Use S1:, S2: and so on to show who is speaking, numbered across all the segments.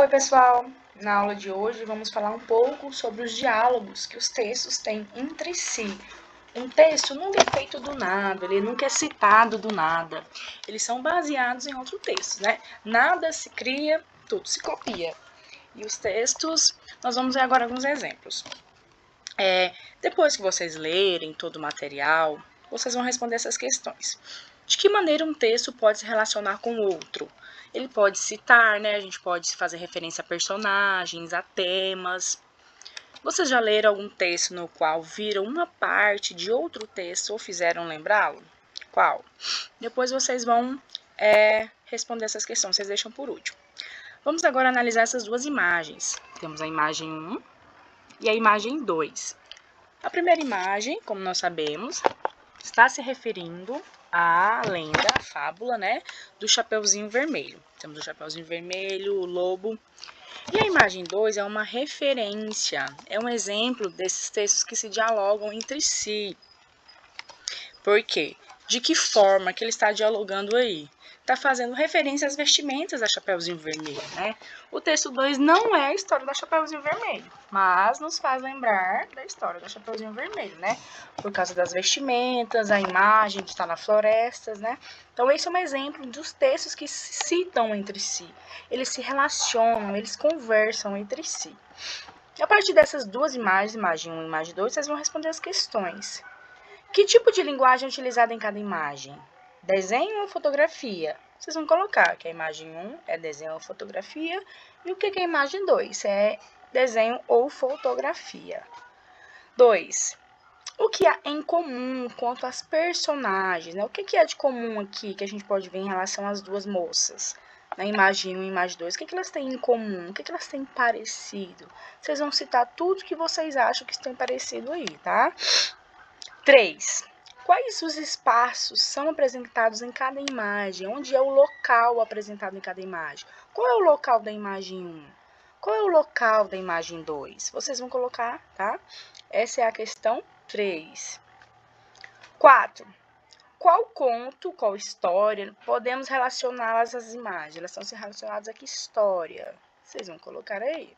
S1: pessoal! Na aula de hoje vamos falar um pouco sobre os diálogos que os textos têm entre si. Um texto nunca é feito do nada, ele nunca é citado do nada. Eles são baseados em outro texto, né? Nada se cria, tudo se copia. E os textos, nós vamos ver agora alguns exemplos. Depois que vocês lerem todo o material, vocês vão responder essas questões. De que maneira um texto pode se relacionar com outro? Ele pode citar, né? A gente pode fazer referência a personagens, a temas. Vocês já leram algum texto no qual viram uma parte de outro texto ou fizeram lembrá-lo? Qual? Depois vocês vão responder essas questões, vocês deixam por último. Vamos agora analisar essas duas imagens. Temos a imagem 1 e a imagem 2. A primeira imagem, como nós sabemos, está se referindo à lenda, à fábula, né, do Chapeuzinho Vermelho. Temos o Chapeuzinho Vermelho, o lobo. E a imagem 2 é uma referência, é um exemplo desses textos que se dialogam entre si. Por quê? De que forma que ele está dialogando aí? Está fazendo referência às vestimentas da Chapeuzinho Vermelho, né? O texto 2 não é a história da Chapeuzinho Vermelho, mas nos faz lembrar da história da Chapeuzinho Vermelho, né? Por causa das vestimentas, a imagem que está na floresta, né? Então, esse é um exemplo dos textos que se citam entre si. Eles se relacionam, eles conversam entre si. E a partir dessas duas imagens, imagem 1 e imagem 2, vocês vão responder as questões. Que tipo de linguagem é utilizada em cada imagem? Desenho ou fotografia? Vocês vão colocar que a imagem 1 é desenho ou fotografia e o que é a imagem 2? É desenho ou fotografia. 2. O que há em comum quanto às personagens? Né? O que é de comum aqui que a gente pode ver em relação às duas moças? Na imagem 1 e imagem 2, o que elas têm em comum? O que elas têm parecido? Vocês vão citar tudo que vocês acham que tem parecido aí, tá? 3. Quais os espaços são apresentados em cada imagem? Onde é o local apresentado em cada imagem? Qual é o local da imagem 1? Qual é o local da imagem 2? Vocês vão colocar, tá? Essa é a questão 3. 4. Qual conto, qual história, podemos relacioná-las às imagens? Elas estão relacionadas a que história? Vocês vão colocar aí.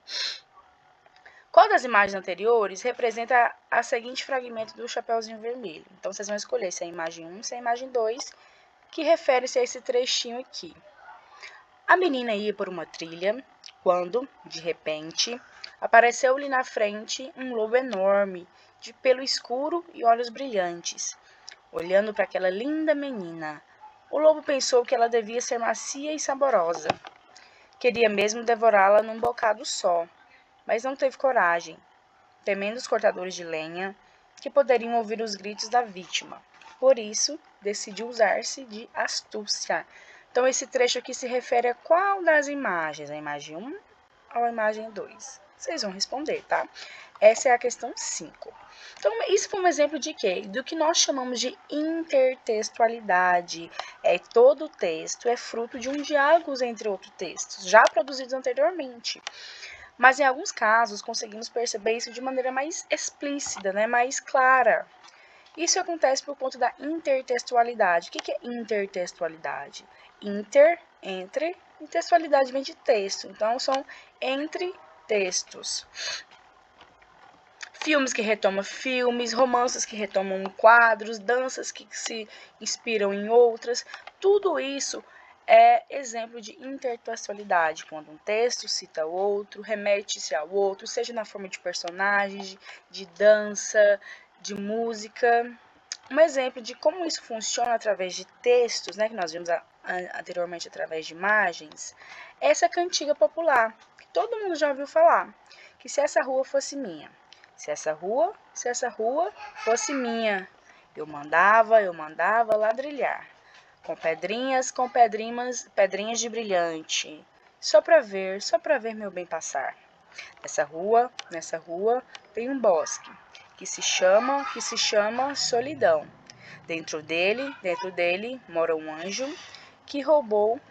S1: Qual das imagens anteriores representa a seguinte fragmento do Chapeuzinho Vermelho? Então, vocês vão escolher se é a imagem 1, se é a imagem 2, que refere-se a esse trechinho aqui. A menina ia por uma trilha, quando, de repente, apareceu-lhe na frente um lobo enorme, de pelo escuro e olhos brilhantes. Olhando para aquela linda menina, o lobo pensou que ela devia ser macia e saborosa. Queria mesmo devorá-la num bocado só, mas não teve coragem, temendo os cortadores de lenha, que poderiam ouvir os gritos da vítima. Por isso, decidiu usar-se de astúcia. Então, esse trecho aqui se refere a qual das imagens? A imagem 1 ou a imagem 2? Vocês vão responder, tá? Essa é a questão 5. Então, isso foi um exemplo de quê? Do que nós chamamos de intertextualidade. Todo texto é fruto de um diálogo entre outros textos, já produzidos anteriormente. Mas em alguns casos conseguimos perceber isso de maneira mais explícita, né? Mais clara. Isso acontece por conta da intertextualidade. O que é intertextualidade? Entre, e textualidade vem de texto. Então, são entre textos. Filmes que retomam filmes, romances que retomam quadros, danças que se inspiram em outras. Tudo isso é exemplo de intertextualidade, quando um texto cita outro, remete-se ao outro, seja na forma de personagens, de dança, de música. Um exemplo de como isso funciona através de textos, né, que nós vimos anteriormente através de imagens, é essa cantiga popular, que todo mundo já ouviu falar, que se essa rua fosse minha, se essa rua fosse minha, eu mandava ladrilhar, com pedrinhas de brilhante, só pra ver meu bem passar. Nessa rua tem um bosque, que se chama solidão. Dentro dele mora um anjo que roubou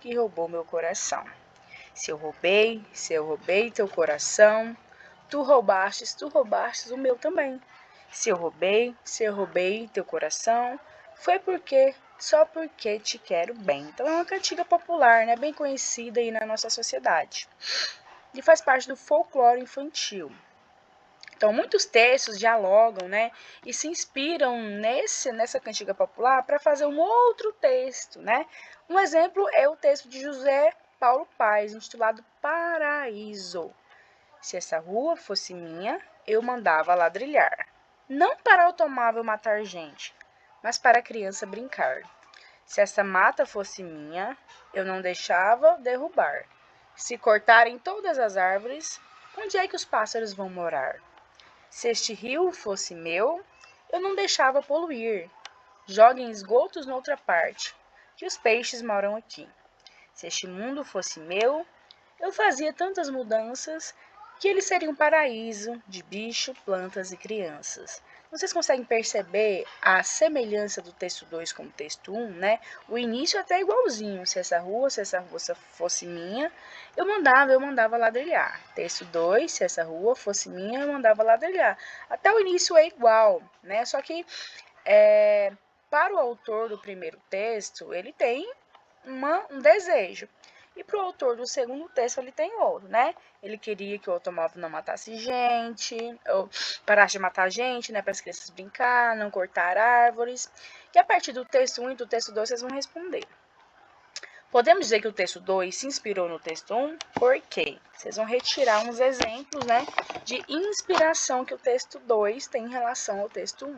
S1: meu coração. Se eu roubei teu coração, tu roubastes o meu também. Se eu roubei teu coração, foi só porque te quero bem. Então é uma cantiga popular, né, bem conhecida aí na nossa sociedade. e faz parte do folclore infantil. Então, muitos textos dialogam, né, e se inspiram nessa cantiga popular para fazer um outro texto, né? Um exemplo é o texto de José Paulo Paes, intitulado Paraíso. Se essa rua fosse minha, eu mandava ladrilhar. Não para automóvel matar gente, mas para a criança brincar. Se essa mata fosse minha, eu não deixava derrubar. Se cortarem todas as árvores, onde é que os pássaros vão morar? Se este rio fosse meu, eu não deixava poluir. Joguem esgotos noutra parte, que os peixes moram aqui. Se este mundo fosse meu, eu fazia tantas mudanças que ele seria um paraíso de bicho, plantas e crianças. Vocês conseguem perceber a semelhança do texto 2 com o texto 1, né? O início é até igualzinho. Se essa rua fosse minha, eu mandava ladrilhar. Texto 2, se essa rua fosse minha, eu mandava ladrilhar. Até o início é igual, né? Só que para o autor do primeiro texto, ele tem um desejo. E para o autor do segundo texto, ele tem outro, né? Ele queria que o automóvel não matasse gente, ou parasse de matar gente, né? Para as crianças brincar, não cortar árvores. E a partir do texto 1 e do texto 2, vocês vão responder. Podemos dizer que o texto 2 se inspirou no texto 1, por quê? Vocês vão retirar uns exemplos, né, de inspiração que o texto 2 tem em relação ao texto 1.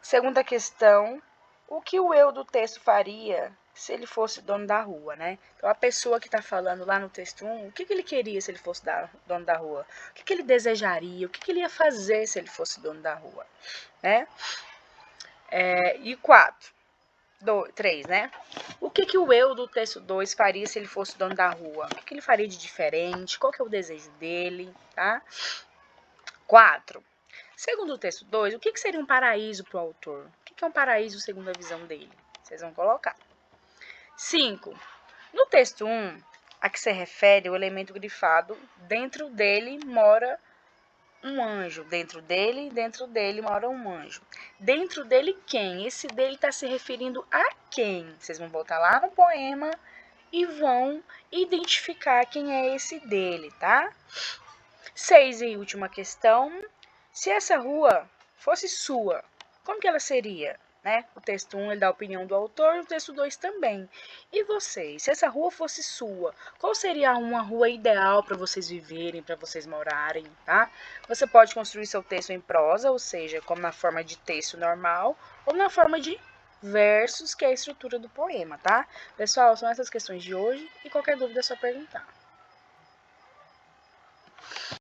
S1: Segunda questão, o que o eu do texto faria se ele fosse dono da rua, né? Então, a pessoa que está falando lá no texto 1, o que ele queria se ele fosse dono da rua? O que ele desejaria? O que ele ia fazer se ele fosse dono da rua? Né? E 3, né? O que o eu do texto 2 faria se ele fosse dono da rua? O que ele faria de diferente? Qual que é o desejo dele, tá? 4. Segundo o texto 2, o que seria um paraíso para o autor? O que é um paraíso segundo a visão dele? Vocês vão colocar. 5. No texto 1, a que se refere o elemento grifado, dentro dele mora um anjo. Dentro dele mora um anjo. Dentro dele quem? Esse dele está se referindo a quem? Vocês vão voltar lá no poema e vão identificar quem é esse dele, tá? 6 e última questão. Se essa rua fosse sua, como que ela seria? Né? O texto 1 ele dá a opinião do autor, o texto 2 também. E vocês, se essa rua fosse sua, qual seria uma rua ideal para vocês viverem, para vocês morarem, tá? Você pode construir seu texto em prosa, ou seja, como na forma de texto normal, ou na forma de versos, que é a estrutura do poema, tá? Pessoal, são essas questões de hoje e qualquer dúvida é só perguntar.